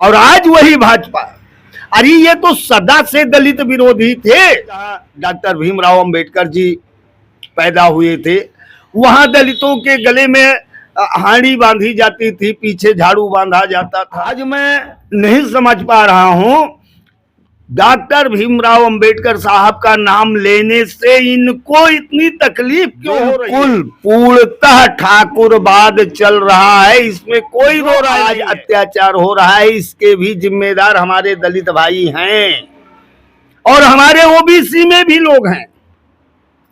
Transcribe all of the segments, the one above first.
और आज वही भाजपा। अरे ये तो सदा से दलित विरोधी थे। डॉक्टर भीमराव अंबेडकर जी पैदा हुए थे, वहां दलितों के गले में हाड़ी बांधी जाती थी, पीछे झाड़ू बांधा जाता था। आज मैं नहीं समझ पा रहा हूं डॉक्टर भीमराव अंबेडकर साहब का नाम लेने से इनको इतनी तकलीफ क्यों हो रही है? बिल्कुल पूर्णतः ठाकुरवाद चल रहा है, इसमें कोई दो राय नहीं। आज अत्याचार हो रहा है, इसके भी जिम्मेदार हमारे दलित भाई हैं और हमारे ओबीसी में भी लोग हैं।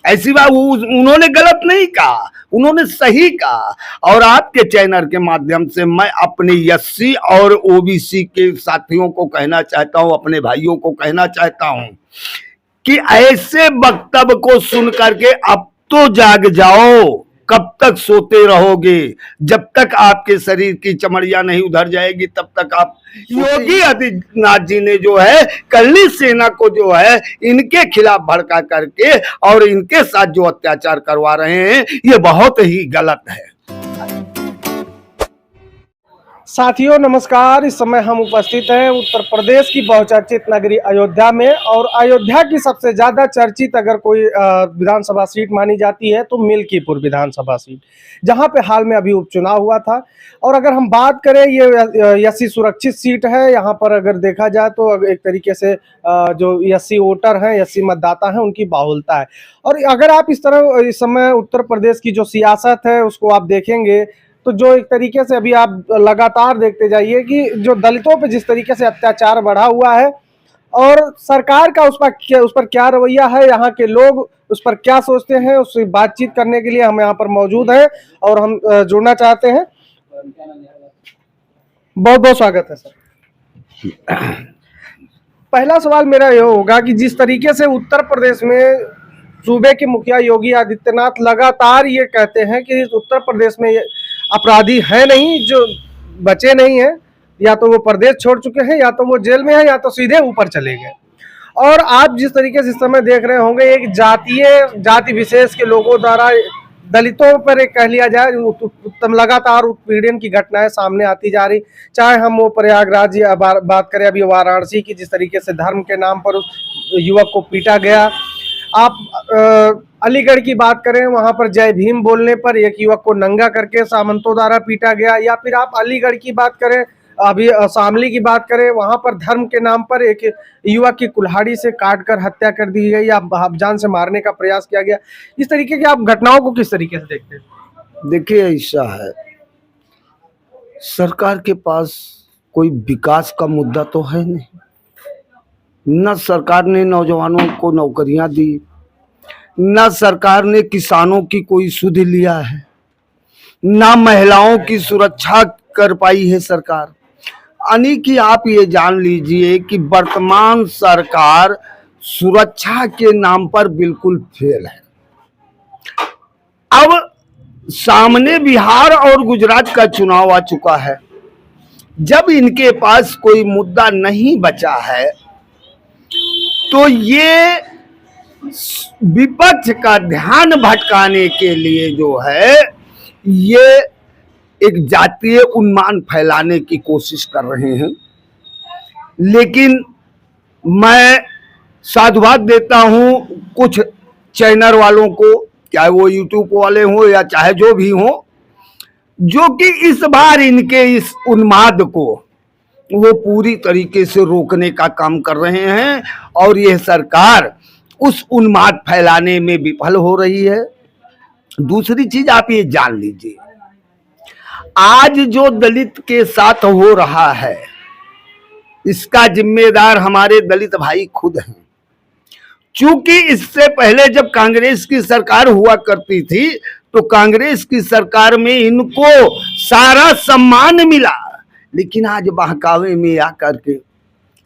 ऐसी बात उन्होंने गलत नहीं कहा, उन्होंने सही कहा। और आपके चैनल के माध्यम से मैं अपने एससी और ओबीसी के साथियों को कहना चाहता हूं, अपने भाइयों को कहना चाहता हूं कि ऐसे वक्तव्य को सुन करके अब तो जाग जाओ। कब तक सोते रहोगे? जब तक आपके शरीर की चमड़ियां नहीं उधर जाएगी तब तक आप। योगी आदित्यनाथ जी ने जो है कल्ली सेना को जो है इनके खिलाफ भड़का करके और इनके साथ जो अत्याचार करवा रहे हैं, ये बहुत ही गलत है। साथियों नमस्कार। इस समय हम उपस्थित हैं उत्तर प्रदेश की बहुचर्चित नगरी अयोध्या में, और अयोध्या की सबसे ज्यादा चर्चित अगर कोई विधानसभा सीट मानी जाती है तो मिल्कीपुर विधानसभा सीट, जहां पे हाल में अभी उपचुनाव हुआ था। और अगर हम बात करें, ये एससी सुरक्षित सीट है। यहाँ पर अगर देखा जाए तो एक तरीके से जो एससी वोटर हैं, एससी मतदाता हैं, उनकी बाहुलता है। और अगर आप इस तरह इस समय उत्तर प्रदेश की जो सियासत है उसको आप देखेंगे तो जो एक तरीके से अभी आप लगातार देखते जाइए कि जो दलितों पे जिस तरीके से अत्याचार बढ़ा हुआ है और सरकार का उस पर क्या रवैया है, यहाँ के लोग उस पर क्या सोचते हैं, उससे बातचीत करने के लिए हम यहाँ पर मौजूद हैं और हम जुड़ना चाहते हैं। बहुत बहुत स्वागत है सर। पहला सवाल मेरा यह होगा कि जिस तरीके से उत्तर प्रदेश में सूबे के मुखिया योगी आदित्यनाथ लगातार ये कहते हैं कि उत्तर प्रदेश में अपराधी है नहीं, जो बचे नहीं हैं, या तो वो प्रदेश छोड़ चुके हैं, या तो वो जेल में है, या तो सीधे ऊपर चले गए। और आप जिस तरीके से इस समय देख रहे होंगे, एक जाति विशेष के लोगों द्वारा दलितों पर एक कह लिया जाए उत्तम लगातार उत्पीड़न की घटनाएं सामने आती जा रही। चाहे हम वो प्रयागराज या बात करें अभी वाराणसी की, जिस तरीके से धर्म के नाम पर उस युवक को पीटा गया। आप अलीगढ़ की बात करें, वहां पर जय भीम बोलने पर एक युवक को नंगा करके सामंतों द्वारा पीटा गया। या फिर आप अलीगढ़ की बात करें, अभी शामली की बात करें, वहां पर धर्म के नाम पर एक युवक की कुल्हाड़ी से काटकर हत्या कर दी गई या जान से मारने का प्रयास किया गया। इस तरीके की आप घटनाओं को किस तरीके से देखते हैं? देखिए, ऐसा है, सरकार के पास कोई विकास का मुद्दा तो है नहीं। न सरकार ने नौजवानों को नौकरियां दी, न सरकार ने किसानों की कोई सुध लिया है, न महिलाओं की सुरक्षा कर पाई है सरकार। यानी कि आप ये जान लीजिए कि वर्तमान सरकार सुरक्षा के नाम पर बिल्कुल फेल है। अब सामने बिहार और गुजरात का चुनाव आ चुका है। जब इनके पास कोई मुद्दा नहीं बचा है तो ये विपक्ष का ध्यान भटकाने के लिए जो है ये एक जातीय उन्माद फैलाने की कोशिश कर रहे हैं। लेकिन मैं साधुवाद देता हूं कुछ चैनल वालों को, चाहे वो यूट्यूब वाले हों या चाहे जो भी हों, जो कि इस बार इनके इस उन्माद को वो पूरी तरीके से रोकने का काम कर रहे हैं और यह सरकार उस उन्माद फैलाने में विफल हो रही है। दूसरी चीज आप ये जान लीजिए, आज जो दलित के साथ हो रहा है इसका जिम्मेदार हमारे दलित भाई खुद हैं। चूंकि इससे पहले जब कांग्रेस की सरकार हुआ करती थी तो कांग्रेस की सरकार में इनको सारा सम्मान मिला, लेकिन आज बहकावे में आकर के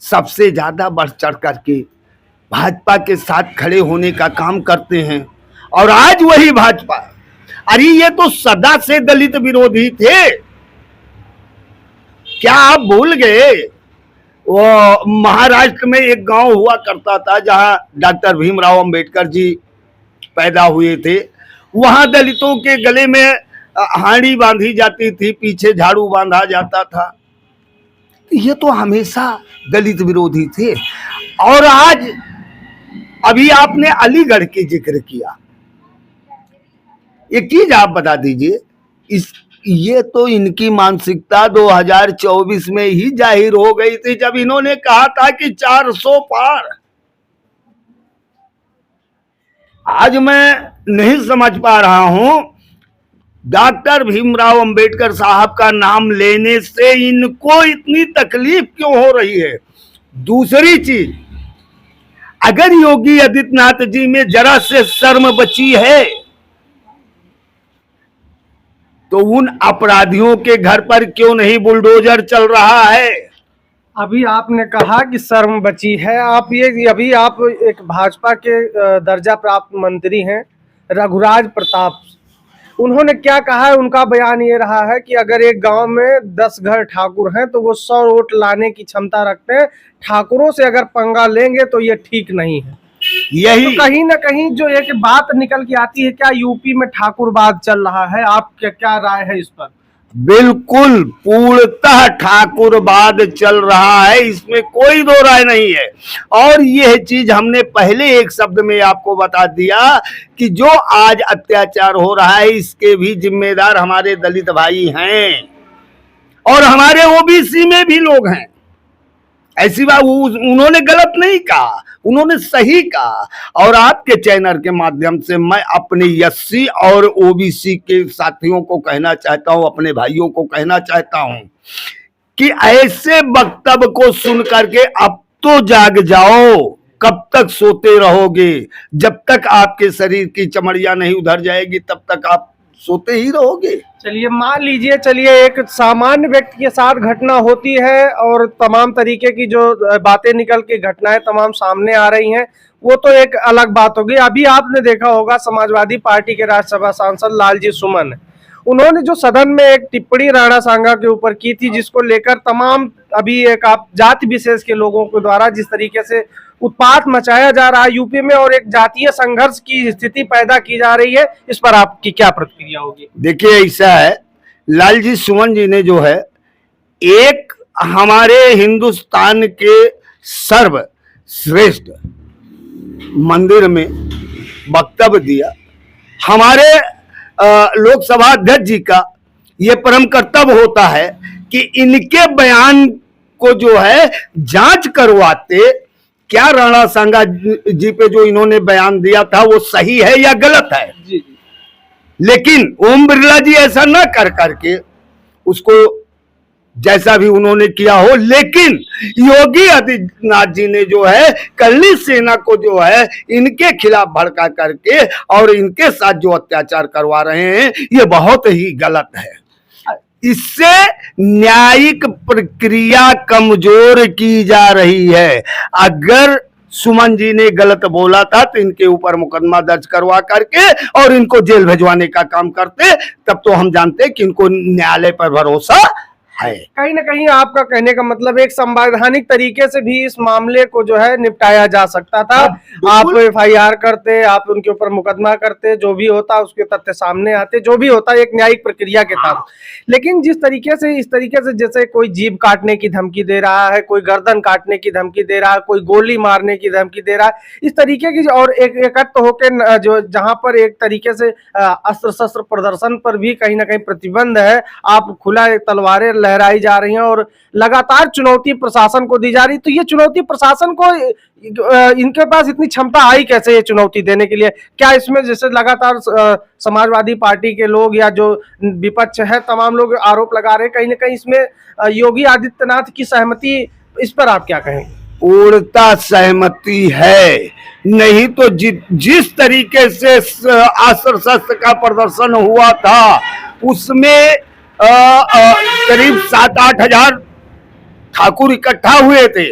सबसे ज्यादा बढ़ चढ़ करके भाजपा के साथ खड़े होने का काम करते हैं। और आज वही भाजपा। अरे ये तो सदा से दलित विरोधी थे, क्या आप भूल गए? वो महाराष्ट्र में एक गांव हुआ करता था जहां डॉक्टर भीमराव अंबेडकर जी पैदा हुए थे, वहां दलितों के गले में हाड़ी बांधी जाती थी, पीछे झाड़ू बांधा जाता था। ये तो हमेशा दलित विरोधी थे। और आज अभी आपने अलीगढ़ की जिक्र किया, एक चीज आप बता दीजिए, इस ये तो इनकी मानसिकता 2024 में ही जाहिर हो गई थी जब इन्होंने कहा था कि 400 पार। आज मैं नहीं समझ पा रहा हूं डॉक्टर भीमराव अंबेडकर साहब का नाम लेने से इनको इतनी तकलीफ क्यों हो रही है। दूसरी चीज, अगर योगी आदित्यनाथ जी में जरा से शर्म बची है तो उन अपराधियों के घर पर क्यों नहीं बुलडोजर चल रहा है। अभी आपने कहा कि शर्म बची है, अभी आप एक भाजपा के दर्जा प्राप्त मंत्री हैं रघुराज प्रताप, उन्होंने क्या कहा है, उनका बयान ये रहा है कि अगर एक गांव में 10 घर ठाकुर हैं तो वो 100 वोट लाने की क्षमता रखते हैं, ठाकुरों से अगर पंगा लेंगे तो ये ठीक नहीं है। यही तो कहीं ना कहीं जो एक बात निकल के आती है, क्या यूपी में ठाकुरवाद चल रहा है, आप क्या राय है इस पर? बिल्कुल पूर्णतः ठाकुरवाद चल रहा है, इसमें कोई दो राय नहीं है। और यह चीज हमने पहले एक शब्द में आपको बता दिया कि जो आज अत्याचार हो रहा है इसके भी जिम्मेदार हमारे दलित भाई हैं और हमारे ओबीसी में भी लोग हैं। ऐसी बात उन्होंने गलत नहीं कहा, उन्होंने सही कहा। और आपके चैनल के माध्यम से मैं अपने एससी और ओबीसी के साथियों को कहना चाहता हूं, अपने भाइयों को कहना चाहता हूं कि ऐसे वक्तव्य को सुन करके अब तो जाग जाओ। कब तक सोते रहोगे? जब तक आपके शरीर की चमड़ियां नहीं उधर जाएगी तब तक आप सोते ही रहोगे। चलिए मान लीजिए, चलिए एक सामान्य व्यक्ति के साथ घटना होती है और तमाम तरीके की जो बातें निकल के घटनाएं तमाम सामने आ रही हैं, वो तो एक अलग बात होगी। अभी आपने देखा होगा समाजवादी पार्टी के राज्यसभा सांसद लालजी सुमन, उन्होंने जो सदन में एक टिप्पणी राणा सांगा के ऊपर की थी, जिसको लेकर तमाम अभी एक आप जाति विशेष के लोगों के द्वारा जिस तरीके से उत्पात मचाया जा रहा है यूपी में और एक जातीय संघर्ष की स्थिति पैदा की जा रही है, इस पर आपकी क्या प्रतिक्रिया होगी? देखिए ऐसा है, लालजी सुमन जी ने जो है एक हमारे हिंदुस्तान के सर्वश्रेष्ठ मंदिर में वक्तव्य दिया। हमारे लोकसभा अध्यक्ष जी का ये परम कर्तव्य होता है कि इनके बयान को जो है जांच करवाते, क्या राणा सांगा जी पे जो इन्होंने बयान दिया था वो सही है या गलत है। जी। लेकिन ओम बिरला जी ऐसा ना कर करके उसको जैसा भी उन्होंने किया हो, लेकिन योगी आदित्यनाथ जी ने जो है करनी सेना को जो है इनके खिलाफ भड़का करके और इनके साथ जो अत्याचार करवा रहे हैं ये बहुत ही गलत है। इससे न्यायिक प्रक्रिया कमजोर की जा रही है। अगर सुमन जी ने गलत बोला था तो इनके ऊपर मुकदमा दर्ज करवा करके और इनको जेल भिजवाने का काम करते, तब तो हम जानते कि इनको न्यायालय पर भरोसा है। कहीं ना कहीं आपका कहने का मतलब एक संवैधानिक तरीके से भी इस मामले को जो है निपटाया जा सकता था। आप एफआईआर करते, आप उनके ऊपर मुकदमा करते, जो भी होता उसके तथ्य सामने आते, जो भी होता एक न्यायिक प्रक्रिया के तहत। लेकिन जिस तरीके से इस तरीके से जैसे कोई जीभ काटने की धमकी दे रहा है, कोई गर्दन काटने की धमकी दे रहा है, कोई गोली मारने की धमकी दे रहा है, इस तरीके की और एकत्र होकर जो जहां पर एक तरीके से अस्त्र शस्त्र प्रदर्शन पर भी कहीं ना कहीं प्रतिबंध है, आप खुला तलवारें लहराई जा रही हैं और लगातार चुनौती प्रशासन को दी जा रही, तो ये चुनौती प्रशासन को इनके पास इतनी क्षमता आई कैसे ये चुनौती देने के लिए? क्या इसमें जैसे लगातार समाजवादी पार्टी के लोग या जो विपक्ष है तमाम लोग आरोप लगा रहे हैं, कहीं ना कहीं इसमें योगी आदित्यनाथ की सहमति, इस पर आप क्या कहेंगे? पूर्णता सहमति है, नहीं तो जिस तरीके से अस्त्र शस्त्र का प्रदर्शन हुआ था उसमें करीब 7-8 हजार ठाकुर इकट्ठा हुए थे।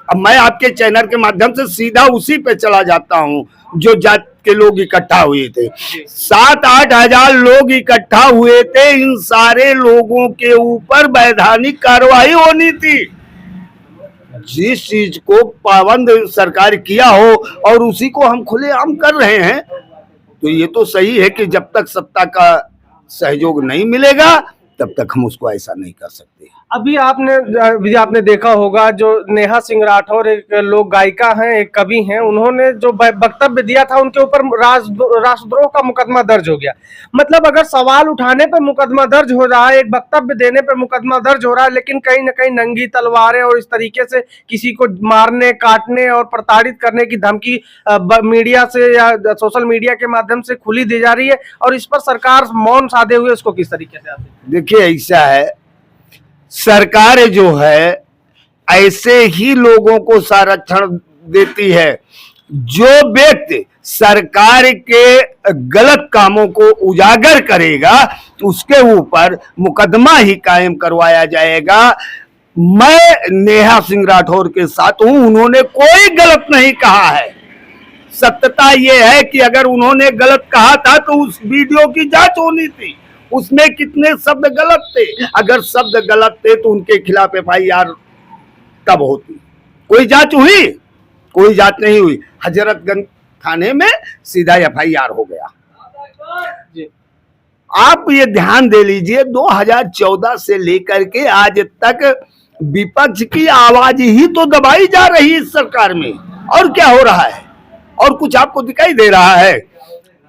अब मैं आपके चैनल के माध्यम से सीधा उसी पे चला जाता हूं जो जात के लोग इकट्ठा हुए थे। 7-8 हजार लोग इकट्ठा हुए थे। इन सारे लोगों के ऊपर वैधानिक कार्रवाई होनी थी। जिस चीज को पाबंद सरकार किया हो और उसी को हम खुलेआम कर रहे हैं, तो ये तो सही है कि जब तक सत्ता का सहयोग नहीं मिलेगा तब तक हम उसको ऐसा नहीं कर सकते। अभी आपने देखा होगा जो नेहा सिंह राठौर एक लोक गायिका हैं, एक कवि हैं, उन्होंने जो वक्तव्य दिया था उनके ऊपर राष्ट्रद्रोह का मुकदमा दर्ज हो गया। मतलब अगर सवाल उठाने पर मुकदमा दर्ज हो रहा है, एक वक्तव्य देने पर मुकदमा दर्ज हो रहा है, लेकिन कहीं ना कहीं नंगी तलवारें और इस तरीके से किसी को मारने, काटने और प्रताड़ित करने की धमकी मीडिया से या सोशल मीडिया के माध्यम से खुली दी जा रही है, और इस पर सरकार मौन साधे हुए इसको किस तरीके से आती है? देखिए, ऐसा है, सरकार जो है ऐसे ही लोगों को संरक्षण देती है। जो व्यक्ति सरकार के गलत कामों को उजागर करेगा उसके ऊपर मुकदमा ही कायम करवाया जाएगा। मैं नेहा सिंह राठौर के साथ हूं, उन्होंने कोई गलत नहीं कहा है। सत्यता यह है कि अगर उन्होंने गलत कहा था तो उस वीडियो की जांच होनी थी, उसमें कितने शब्द गलत थे। अगर शब्द गलत थे तो उनके खिलाफ FIR तब होती। कोई जांच हुई? कोई जांच नहीं हुई। हजरतगंज थाने में सीधा FIR हो गया। आप ये ध्यान दे लीजिए, 2014 से लेकर के आज तक विपक्ष की आवाज ही तो दबाई जा रही है इस सरकार में। और क्या हो रहा है? और कुछ आपको दिखाई दे रहा है?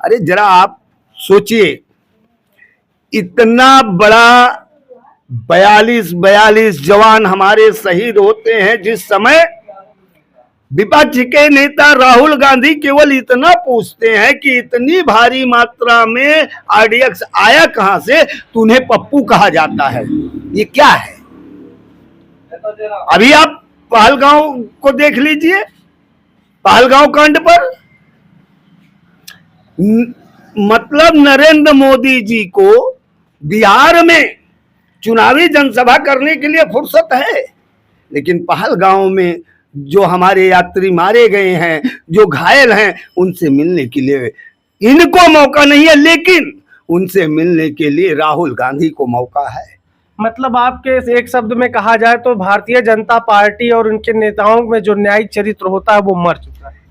अरे जरा आप सोचिए, इतना बड़ा 42 जवान हमारे शहीद होते हैं, जिस समय विपक्ष के नेता राहुल गांधी केवल इतना पूछते हैं कि इतनी भारी मात्रा में RDX आया कहां से, तो उन्हें पप्पू कहा जाता है। ये क्या है? अभी आप पहलगांव को देख लीजिए, पहलगांव कांड पर मतलब नरेंद्र मोदी जी को बिहार में चुनावी जनसभा करने के लिए फुर्सत है, लेकिन पहलगांव में जो हमारे यात्री मारे गए हैं, जो घायल हैं, उनसे मिलने के लिए इनको मौका नहीं है, लेकिन उनसे मिलने के लिए राहुल गांधी को मौका है। मतलब आपके एक शब्द में कहा जाए तो भारतीय जनता पार्टी और उनके नेताओं में जो न्यायिक चरित्र होता है वो मर चुका है।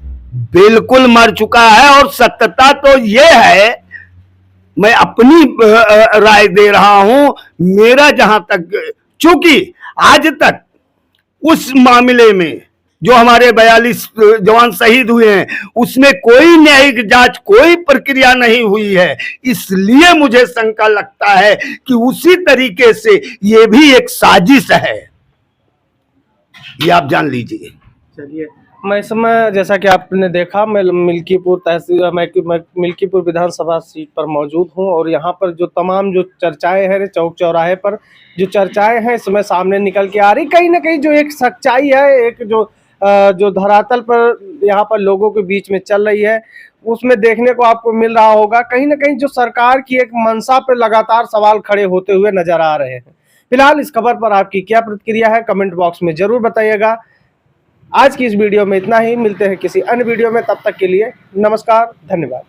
बिल्कुल मर चुका है। और सत्यता तो ये है, मैं अपनी राय दे रहा हूं, मेरा जहां तक, चूंकि आज तक उस मामले में जो हमारे 42 जवान शहीद हुए हैं, उसमें कोई न्यायिक जांच, कोई प्रक्रिया नहीं हुई है। इसलिए मुझे शंका लगता है कि उसी तरीके से ये भी एक साजिश है, ये आप जान लीजिए। चलिए, मैं इस समय जैसा कि आपने देखा, मैं मिल्कीपुर तहसील मिल्कीपुर विधानसभा सीट पर मौजूद हूं, और यहाँ पर जो तमाम जो चर्चाएं हैं, चौक चौराहे पर जो चर्चाएं हैं इस समय सामने निकल के आ रही, कहीं ना कहीं जो एक सच्चाई है, एक जो धरातल पर यहाँ पर लोगों के बीच में चल रही है, उसमें देखने को आपको मिल रहा होगा। कहीं ना कहीं जो सरकार की एक मंशा पर लगातार सवाल खड़े होते हुए नजर आ रहे हैं। फिलहाल इस खबर पर आपकी क्या प्रतिक्रिया है, कमेंट बॉक्स में जरूर बताइएगा। आज की इस वीडियो में इतना ही, मिलते हैं किसी अन्य वीडियो में, तब तक के लिए नमस्कार, धन्यवाद।